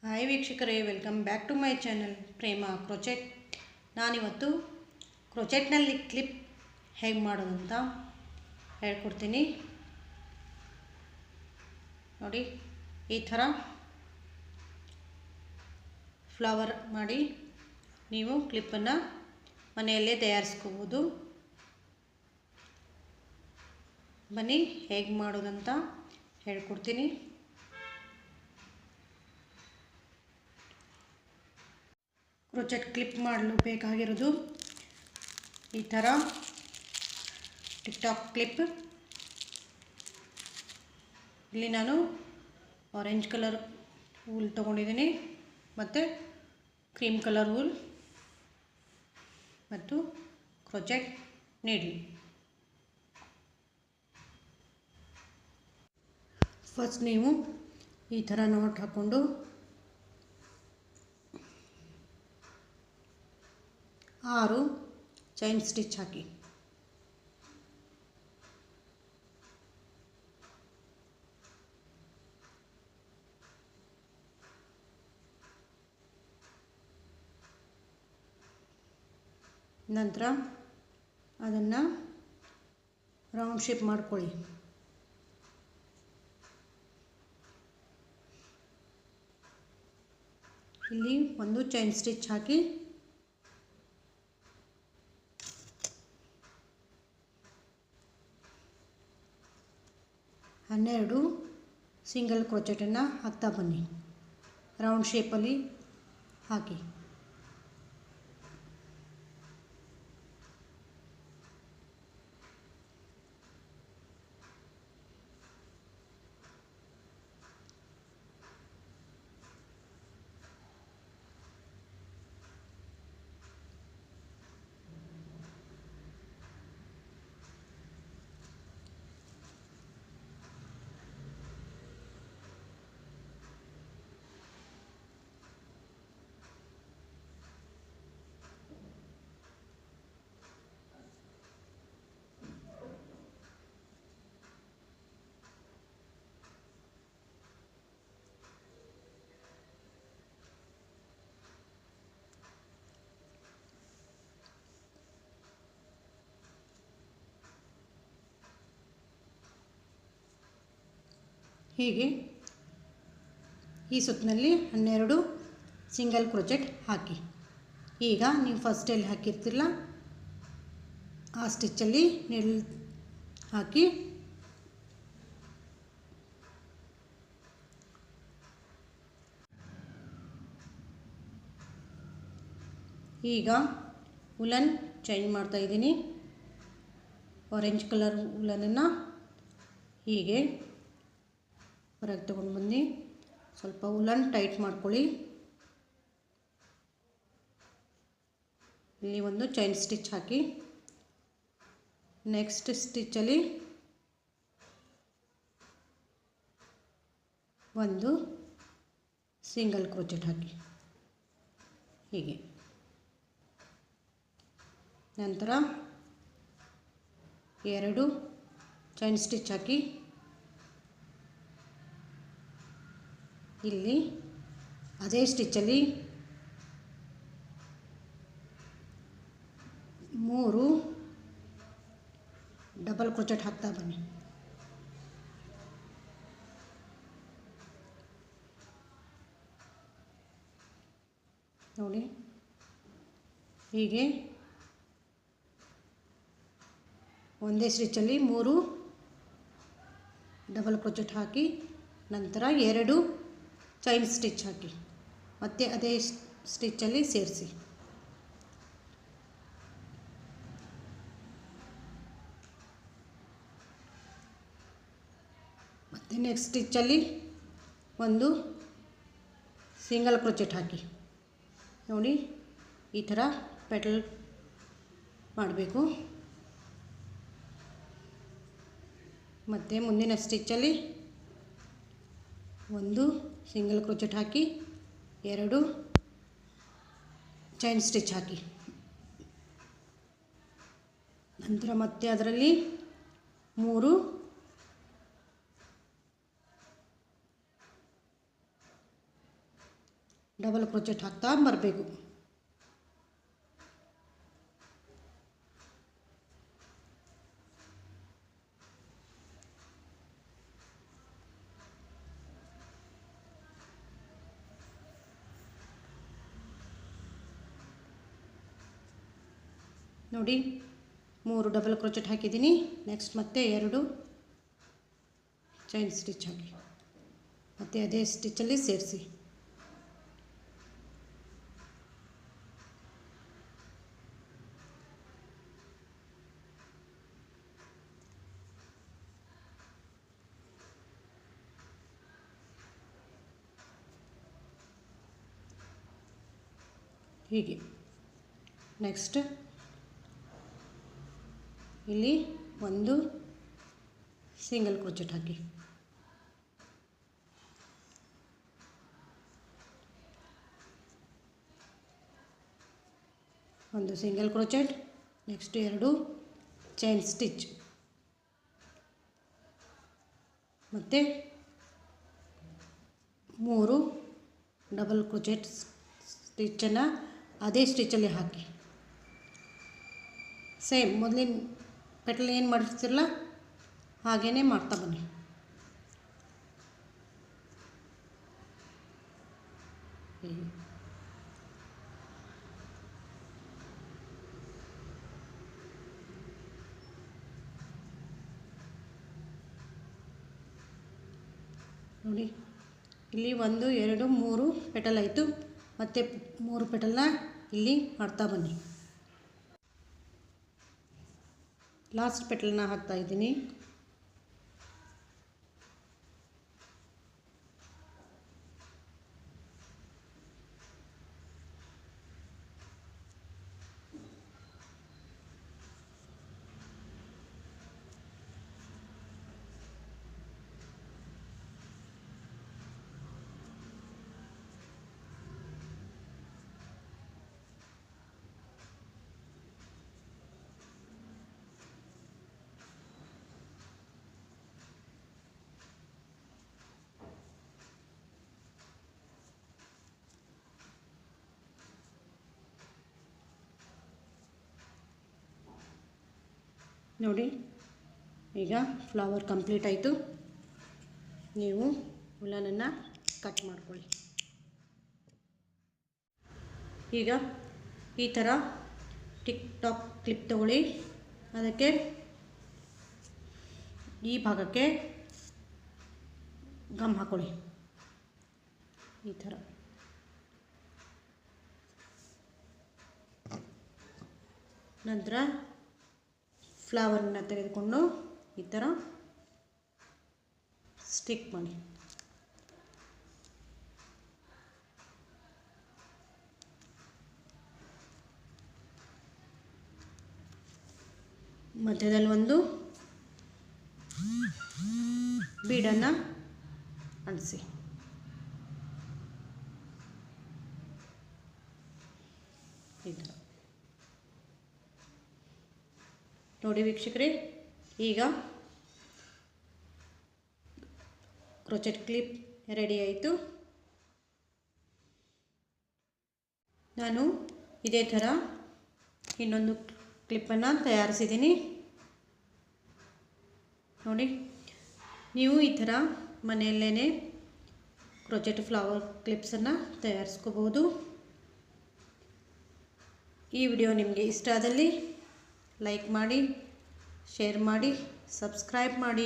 Hi ವೀಕ್ಷಕರೇ, welcome back to my channel Prema crochet. ನಾನಿವತ್ತು ಕ್ರೋಚೆಟ್ನಲ್ಲಿ ಕ್ಲಿಪ್ ಹೇಗೆ ಮಾಡೋದು ಅಂತ ಹೇಳ್ಕೊಡ್ತೀನಿ. ನೋಡಿ, ಈ ಥರ ಫ್ಲವರ್ ಮಾಡಿ ನೀವು ಕ್ಲಿಪ್ಪನ್ನು ಮನೆಯಲ್ಲೇ ತಯಾರಿಸ್ಕೋಬೋದು. ಬನ್ನಿ ಹೇಗೆ ಮಾಡೋದಂತ ಹೇಳ್ಕೊಡ್ತೀನಿ. ಕ್ರೋಚೆಟ್ ಕ್ಲಿಪ್ ಮಾಡಲು ಬೇಕಾಗಿರೋದು ಈ ಥರ ಟಿಕ್-ಟಾಕ್ ಕ್ಲಿಪ್. ಇಲ್ಲಿ ನಾನು ಆರೆಂಜ್ ಕಲರ್ ವೂಲ್ ತೊಗೊಂಡಿದ್ದೀನಿ, ಮತ್ತು ಕ್ರೀಮ್ ಕಲರ್ ವೂಲ್ ಮತ್ತು ಕ್ರೋಚೆಟ್ ನೀಡ್ಲ್. ಫಸ್ಟ್ ನೀವು ಈ ಥರ ನಾಟ್ ಹಾಕ್ಕೊಂಡು 6 ಚೈನ್ ಸ್ಟಿಚ್ ಹಾಕಿ. ನಂತರ ಅದನ್ನು ರೌಂಡ್ ಶೇಪ್ ಮಾಡ್ಕೊಳ್ಳಿ. ಇಲ್ಲಿ ಒಂದು ಚೈನ್ ಸ್ಟಿಚ್ ಹಾಕಿ ಹನ್ನೆರಡು ಸಿಂಗಲ್ ಕ್ರೋಚೆಟನ್ನು ಹಾಕ್ತಾ ಬನ್ನಿ. ರೌಂಡ್ ಶೇಪಲ್ಲಿ ಹಾಕಿ. ಹೀಗೆ ಈ ಸುತ್ತಿನಲ್ಲಿ 12 ಸಿಂಗಲ್ ಕ್ರೋಚೆಟ್ ಹಾಕಿ. ಈಗ ನೀವು ಫಸ್ಟ್ ಎಲ್ಲಿ ಹಾಕಿರ್ತಿರಲ್ಲ ಆ ಸ್ಟಿಚ್ಚಲ್ಲಿ ನೀಡಲ್ ಹಾಕಿ ಈಗ ಉಲನ್ ಚೇಂಜ್ ಮಾಡ್ತಾ ಇದ್ದೀನಿ. ಆರೆಂಜ್ ಕಲರ್ ಉಲನನ್ನು ಹೀಗೆ ಹೊರಗೆ ತೊಗೊಂಡು ಬನ್ನಿ. ಸ್ವಲ್ಪ ಉಲನ್ ಟೈಟ್ ಮಾಡ್ಕೊಳ್ಳಿ. ಇಲ್ಲಿ ಒಂದು ಚೈನ್ ಸ್ಟಿಚ್ ಹಾಕಿ. ನೆಕ್ಸ್ಟ್ ಸ್ಟಿಚ್ಚಲ್ಲಿ ಒಂದು ಸಿಂಗಲ್ ಕ್ರೋಚೆಟ್ ಹಾಕಿ ಹೀಗೆ. ನಂತರ 2 ಚೈನ್ ಸ್ಟಿಚ್ ಹಾಕಿ. ಇಲ್ಲಿ ಅದೇ ಸ್ಟಿಚ್ಚಲ್ಲಿ 3 ಡಬಲ್ ಕ್ರೋಚೆಟ್ ಹಾಕ್ತಾ ಬನ್ನಿ. ನೋಡಿ, ಹೀಗೆ ಒಂದೇ ಸ್ಟಿಚ್ಚಲ್ಲಿ 3 ಡಬಲ್ ಕ್ರೋಚೆಟ್ ಹಾಕಿ ನಂತರ 2 ಚೈನ್ ಸ್ಟಿಚ್ ಹಾಕಿ ಮತ್ತೆ ಅದೇ ಸ್ಟಿಚ್ಚಲ್ಲಿ ಸೇರಿಸಿ. ಮತ್ತು ನೆಕ್ಸ್ಟ್ ಸ್ಟಿಚ್ಚಲ್ಲಿ ಒಂದು ಸಿಂಗಲ್ ಕ್ರೋಚೆಟ್ ಹಾಕಿ. ನೋಡಿ, ಈ ಥರ ಪೆಟಲ್ ಮಾಡಬೇಕು. ಮತ್ತು ಮುಂದಿನ ಸ್ಟಿಚ್ಚಲ್ಲಿ ಒಂದು ಸಿಂಗಲ್ ಕ್ರೋಚೆಟ್ ಹಾಕಿ 2 ಚೈನ್ ಸ್ಟಿಚ್ ಹಾಕಿ. ನಂತರ ಮತ್ತೆ ಅದರಲ್ಲಿ 3 ಡಬಲ್ ಕ್ರೋಚೆಟ್ ಹಾಕ್ತಾ ಬರಬೇಕು. ನೋಡಿ 3 ಡಬಲ್ ಕ್ರೋಚೆಟ್ ಹಾಕಿದ್ದೀನಿ. ನೆಕ್ಸ್ಟ್ ಮತ್ತೆ 2 ಚೈನ್ ಸ್ಟಿಚ್ ಹಾಕಿ ಮತ್ತು ಅದೇ ಸ್ಟಿಚ್ಚಲ್ಲಿ ಸೇರಿಸಿ. ಹೀಗೆ ನೆಕ್ಸ್ಟ್ ಇಲ್ಲಿ ಒಂದು ಸಿಂಗಲ್ ಕ್ರೋಚೆಟ್ ಹಾಕಿ, ಒಂದು single crochet, next 2 chain stitch ಮತ್ತು 3 ಡಬಲ್ ಕ್ರೋಚೆಟ್ ಸ್ಟಿಚ್ಚನ್ನು ಅದೇ ಸ್ಟಿಚ್ಚಲ್ಲಿ ಹಾಕಿ. ಸೇಮ್ ಮೊದಲಿನ ಪೆಟಲ್ ಏನು ಮಾಡಿರ್ತಿರಲ್ಲ ಹಾಗೇ ಮಾಡ್ತಾ ಬನ್ನಿ. ನೋಡಿ ಇಲ್ಲಿ 1 2 3 ಪೆಟಲ್ ಆಯಿತು. ಮತ್ತು 3 ಪೆಟಲ್ನ ಇಲ್ಲಿ ಮಾಡ್ತಾ ಬನ್ನಿ. ಲಾಸ್ಟ್ ಪೆಟಲ್ನ ಹಾಕ್ತಾ ಇದ್ದೀನಿ. ನೋಡಿ ಈಗ ಫ್ಲವರ್ ಕಂಪ್ಲೀಟ್ ಆಯಿತು. ನೀವು ಉಲ್ಲನನ್ನು ಕಟ್ ಮಾಡ್ಕೊಳ್ಳಿ. ಈಗ ಈ ಥರ ಟಿಕ್ ಟಾಕ್ ಕ್ಲಿಪ್ ತಗೊಳ್ಳಿ. ಅದಕ್ಕೆ ಈ ಭಾಗಕ್ಕೆ ಗಮ್ ಹಾಕೊಳ್ಳಿ ಈ ಥರ. ನಂತರ ಫ್ಲವರನ್ನು ತೆಗೆದುಕೊಂಡು ಈ ಥರ ಸ್ಟಿಕ್ ಮಾಡಿ. ಮಧ್ಯದಲ್ಲಿ ಒಂದು ಬೀಡನ್ನು ಅಂಟಿಸಿ. ಈ ಥರ ನೋಡಿ ವೀಕ್ಷಕರೇ, ಈಗ ಕ್ರೋಚೆಟ್ ಕ್ಲಿಪ್ ರೆಡಿ ಆಯಿತು. ನಾನು ಇದೇ ಥರ ಇನ್ನೊಂದು ಕ್ಲಿಪ್ಪನ್ನು ತಯಾರಿಸಿದ್ದೀನಿ. ನೋಡಿ, ನೀವು ಈ ಥರ ಮನೆಯಲ್ಲೇ ಕ್ರೋಚೆಟ್ ಫ್ಲವರ್ ಕ್ಲಿಪ್ಸನ್ನು ತಯಾರಿಸ್ಕೋಬೋದು. ಈ ವಿಡಿಯೋ ನಿಮಗೆ ಇಷ್ಟ ಆದಲ್ಲಿ ಲೈಕ್ ಮಾಡಿ, ಶೇರ್ ಮಾಡಿ, ಸಬ್ಸ್ಕ್ರೈಬ್ ಮಾಡಿ.